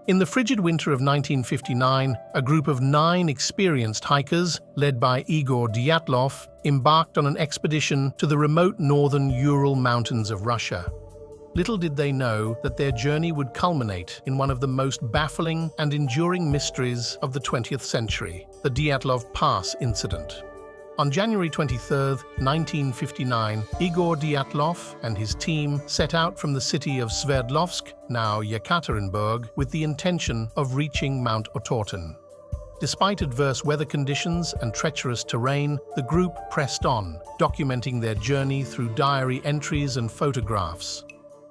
In the frigid winter of 1959, a group of 9 experienced hikers, led by Igor Diatlov, embarked on an expedition to the remote northern Ural Mountains of Russia. Little did they know that their journey would culminate in one of the most baffling and enduring mysteries of the 20th century, the Diatlov Pass incident. On January 23, 1959, Igor Diatlov and his team set out from the city of Sverdlovsk, now Yekaterinburg, with the intention of reaching Mount Otorten. Despite adverse weather conditions and treacherous terrain, the group pressed on, documenting their journey through diary entries and photographs.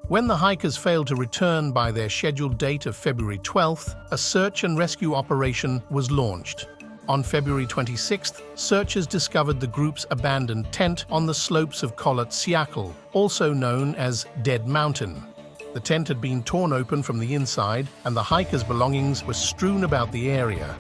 When the hikers failed to return by their scheduled date of February 12th, a search and rescue operation was launched. On February 26th, searchers discovered the group's abandoned tent on the slopes of Kholat Syakhl, also known as Dead Mountain. The tent had been torn open from the inside, and the hikers' belongings were strewn about the area.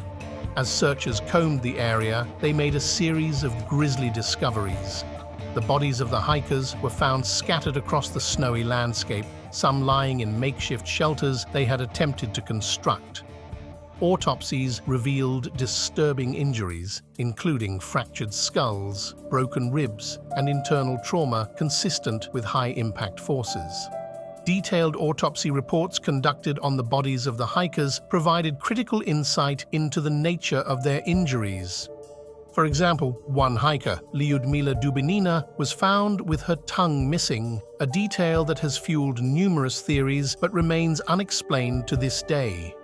As searchers combed the area, they made a series of grisly discoveries. The bodies of the hikers were found scattered across the snowy landscape, some lying in makeshift shelters they had attempted to construct. Autopsies revealed disturbing injuries, including fractured skulls, broken ribs, and internal trauma consistent with high-impact forces. Detailed autopsy reports conducted on the bodies of the hikers provided critical insight into the nature of their injuries. For example, one hiker, Lyudmila Dubinina, was found with her tongue missing, a detail that has fueled numerous theories but remains unexplained to this day.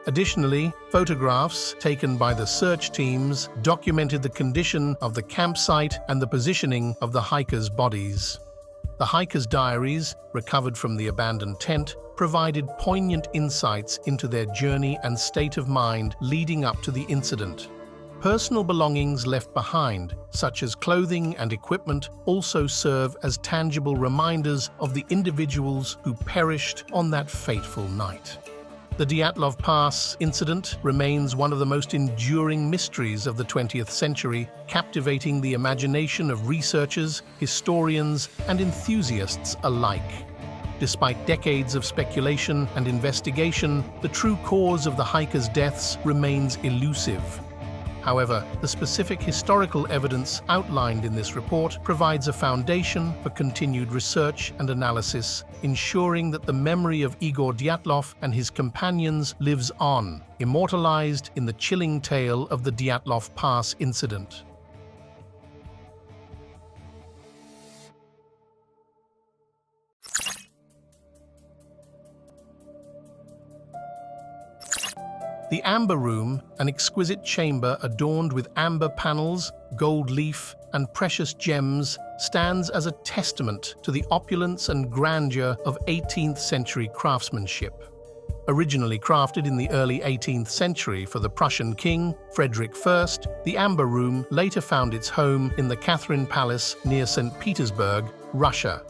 Additionally, photographs taken by the search teams documented the condition of the campsite and the positioning of the hikers' bodies. The hikers' diaries, recovered from the abandoned tent, provided poignant insights into their journey and state of mind leading up to the incident. Personal belongings left behind, such as clothing and equipment, also serve as tangible reminders of the individuals who perished on that fateful night. The Diatlov Pass incident remains one of the most enduring mysteries of the 20th century, captivating the imagination of researchers, historians, and enthusiasts alike. Despite decades of speculation and investigation, the true cause of the hikers' deaths remains elusive. However, the specific historical evidence outlined in this report provides a foundation for continued research and analysis, ensuring that the memory of Igor Diatlov and his companions lives on, immortalized in the chilling tale of the Diatlov Pass incident. The Amber Room, an exquisite chamber adorned with amber panels, gold leaf, and precious gems, stands as a testament to the opulence and grandeur of 18th century craftsmanship. Originally crafted in the early 18th century for the Prussian king, Frederick I, the Amber Room later found its home in the Catherine Palace near St. Petersburg, Russia.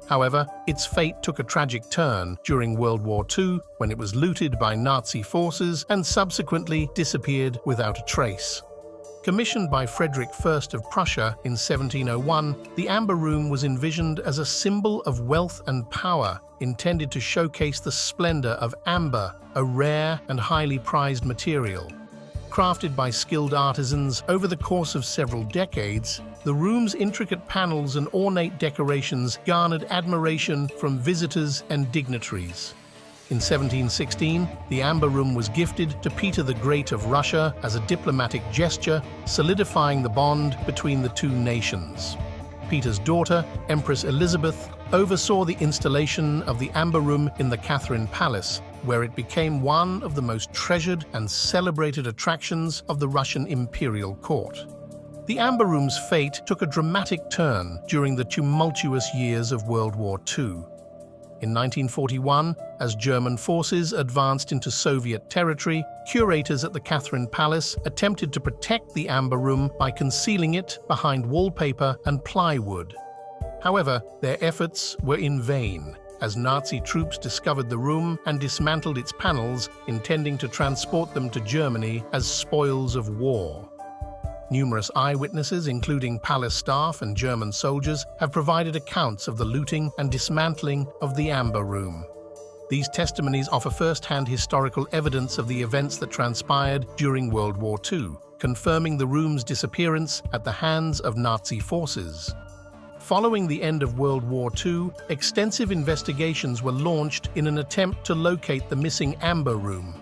However, its fate took a tragic turn during World War II when it was looted by Nazi forces and subsequently disappeared without a trace. Commissioned by Frederick I of Prussia in 1701, the Amber Room was envisioned as a symbol of wealth and power, intended to showcase the splendor of amber, a rare and highly prized material. Crafted by skilled artisans over the course of several decades, the room's intricate panels and ornate decorations garnered admiration from visitors and dignitaries. In 1716, the Amber Room was gifted to Peter the Great of Russia as a diplomatic gesture, solidifying the bond between the two nations. Peter's daughter, Empress Elizabeth, oversaw the installation of the Amber Room in the Catherine Palace, where it became one of the most treasured and celebrated attractions of the Russian imperial court. The Amber Room's fate took a dramatic turn during the tumultuous years of World War II. In 1941, as German forces advanced into Soviet territory, curators at the Catherine Palace attempted to protect the Amber Room by concealing it behind wallpaper and plywood. However, their efforts were in vain, as Nazi troops discovered the room and dismantled its panels, intending to transport them to Germany as spoils of war. Numerous eyewitnesses, including palace staff and German soldiers, have provided accounts of the looting and dismantling of the Amber Room. These testimonies offer first-hand historical evidence of the events that transpired during World War II, confirming the room's disappearance at the hands of Nazi forces. Following the end of World War II, extensive investigations were launched in an attempt to locate the missing Amber Room.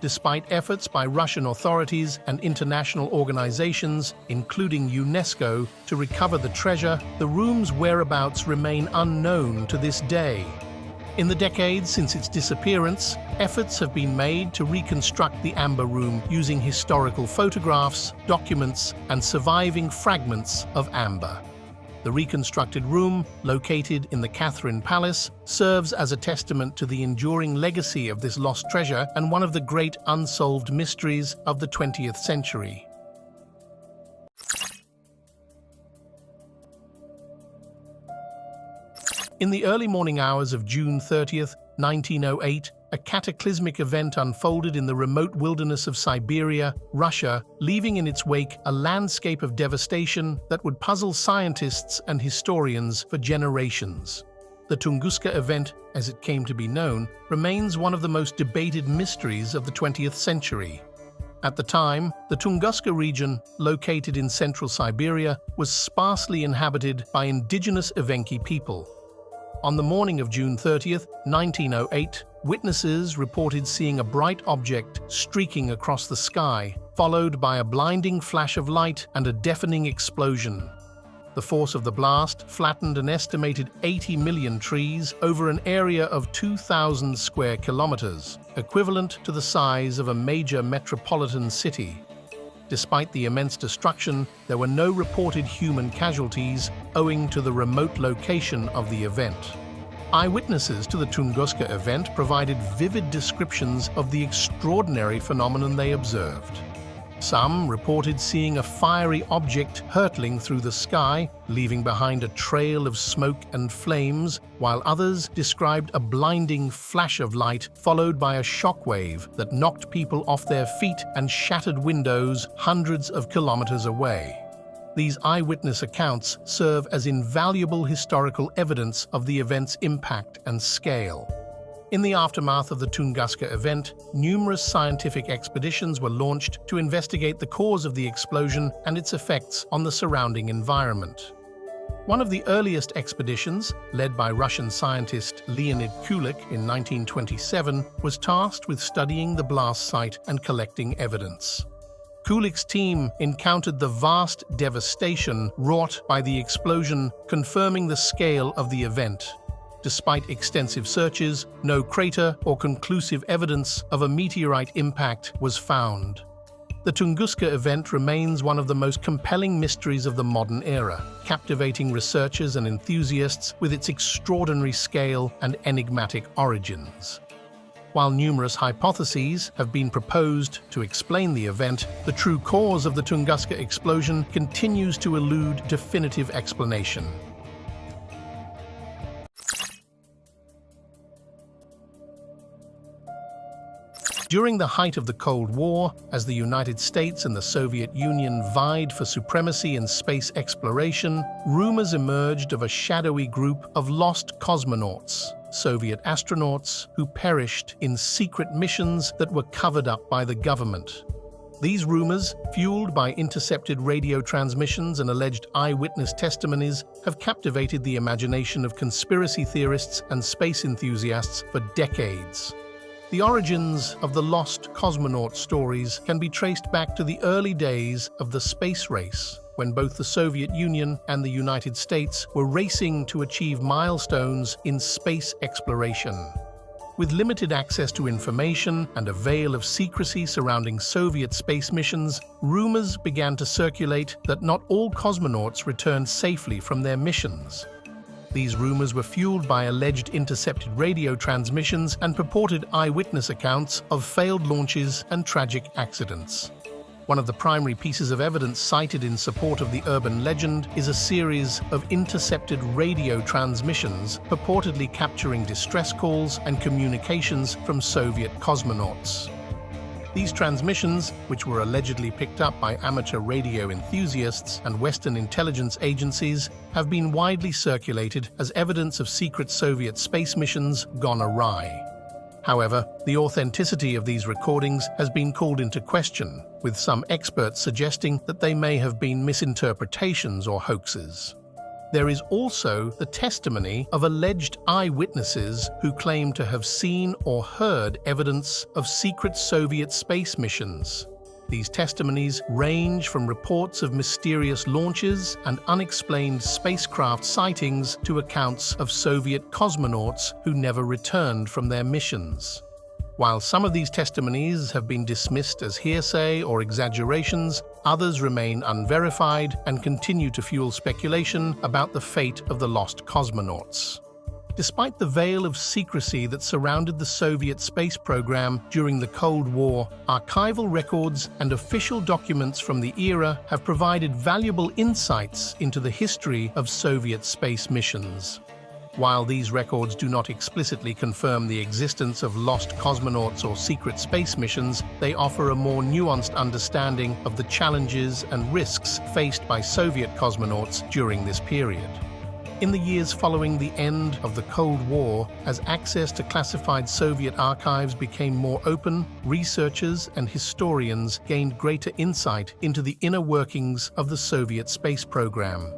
Despite efforts by Russian authorities and international organizations, including UNESCO, to recover the treasure, the room's whereabouts remain unknown to this day. In the decades since its disappearance, efforts have been made to reconstruct the Amber Room using historical photographs, documents, and surviving fragments of amber. The reconstructed room, located in the Catherine Palace, serves as a testament to the enduring legacy of this lost treasure and one of the great unsolved mysteries of the 20th century. In the early morning hours of June 30th, 1908, a cataclysmic event unfolded in the remote wilderness of Siberia, Russia, leaving in its wake a landscape of devastation that would puzzle scientists and historians for generations. The Tunguska Event, as it came to be known, remains one of the most debated mysteries of the 20th century. At the time, the Tunguska region, located in central Siberia, was sparsely inhabited by indigenous Evenki people. On the morning of June 30th, 1908, witnesses reported seeing a bright object streaking across the sky, followed by a blinding flash of light and a deafening explosion. The force of the blast flattened an estimated 80 million trees over an area of 2,000 square kilometers, equivalent to the size of a major metropolitan city. Despite the immense destruction, there were no reported human casualties owing to the remote location of the event. Eyewitnesses to the Tunguska event provided vivid descriptions of the extraordinary phenomenon they observed. Some reported seeing a fiery object hurtling through the sky, leaving behind a trail of smoke and flames, while others described a blinding flash of light followed by a shockwave that knocked people off their feet and shattered windows hundreds of kilometers away. These eyewitness accounts serve as invaluable historical evidence of the event's impact and scale. In the aftermath of the Tunguska event, numerous scientific expeditions were launched to investigate the cause of the explosion and its effects on the surrounding environment. One of the earliest expeditions, led by Russian scientist Leonid Kulik in 1927, was tasked with studying the blast site and collecting evidence. Kulik's team encountered the vast devastation wrought by the explosion, confirming the scale of the event. Despite extensive searches, no crater or conclusive evidence of a meteorite impact was found. The Tunguska event remains one of the most compelling mysteries of the modern era, captivating researchers and enthusiasts with its extraordinary scale and enigmatic origins. While numerous hypotheses have been proposed to explain the event, the true cause of the Tunguska explosion continues to elude definitive explanation. During the height of the Cold War, as the United States and the Soviet Union vied for supremacy in space exploration, rumors emerged of a shadowy group of lost cosmonauts, Soviet astronauts who perished in secret missions that were covered up by the government. These rumors, fueled by intercepted radio transmissions and alleged eyewitness testimonies, have captivated the imagination of conspiracy theorists and space enthusiasts for decades. The origins of the lost cosmonaut stories can be traced back to the early days of the space race, when both the Soviet Union and the United States were racing to achieve milestones in space exploration. With limited access to information and a veil of secrecy surrounding Soviet space missions, rumors began to circulate that not all cosmonauts returned safely from their missions. These rumors were fueled by alleged intercepted radio transmissions and purported eyewitness accounts of failed launches and tragic accidents. One of the primary pieces of evidence cited in support of the urban legend is a series of intercepted radio transmissions purportedly capturing distress calls and communications from Soviet cosmonauts. These transmissions, which were allegedly picked up by amateur radio enthusiasts and Western intelligence agencies, have been widely circulated as evidence of secret Soviet space missions gone awry. However, the authenticity of these recordings has been called into question, with some experts suggesting that they may have been misinterpretations or hoaxes. There is also the testimony of alleged eyewitnesses who claim to have seen or heard evidence of secret Soviet space missions. These testimonies range from reports of mysterious launches and unexplained spacecraft sightings to accounts of Soviet cosmonauts who never returned from their missions. While some of these testimonies have been dismissed as hearsay or exaggerations, others remain unverified and continue to fuel speculation about the fate of the lost cosmonauts. Despite the veil of secrecy that surrounded the Soviet space program during the Cold War, archival records and official documents from the era have provided valuable insights into the history of Soviet space missions. While these records do not explicitly confirm the existence of lost cosmonauts or secret space missions, they offer a more nuanced understanding of the challenges and risks faced by Soviet cosmonauts during this period. In the years following the end of the Cold War, as access to classified Soviet archives became more open, researchers and historians gained greater insight into the inner workings of the Soviet space program.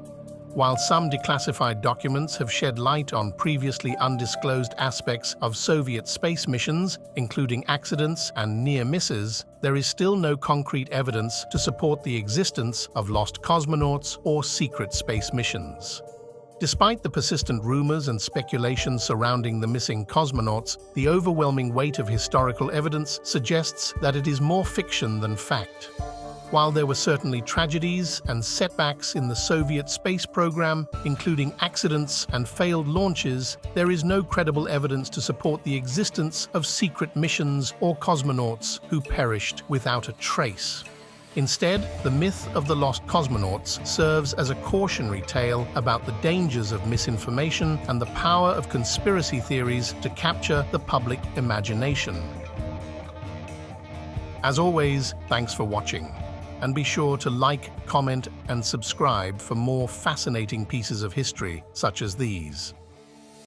While some declassified documents have shed light on previously undisclosed aspects of Soviet space missions, including accidents and near misses, there is still no concrete evidence to support the existence of lost cosmonauts or secret space missions. Despite the persistent rumors and speculation surrounding the missing cosmonauts, the overwhelming weight of historical evidence suggests that it is more fiction than fact. While there were certainly tragedies and setbacks in the Soviet space program, including accidents and failed launches, there is no credible evidence to support the existence of secret missions or cosmonauts who perished without a trace. Instead, the myth of the lost cosmonauts serves as a cautionary tale about the dangers of misinformation and the power of conspiracy theories to capture the public imagination. As always, thanks for watching. And be sure to like, comment, and subscribe for more fascinating pieces of history such as these.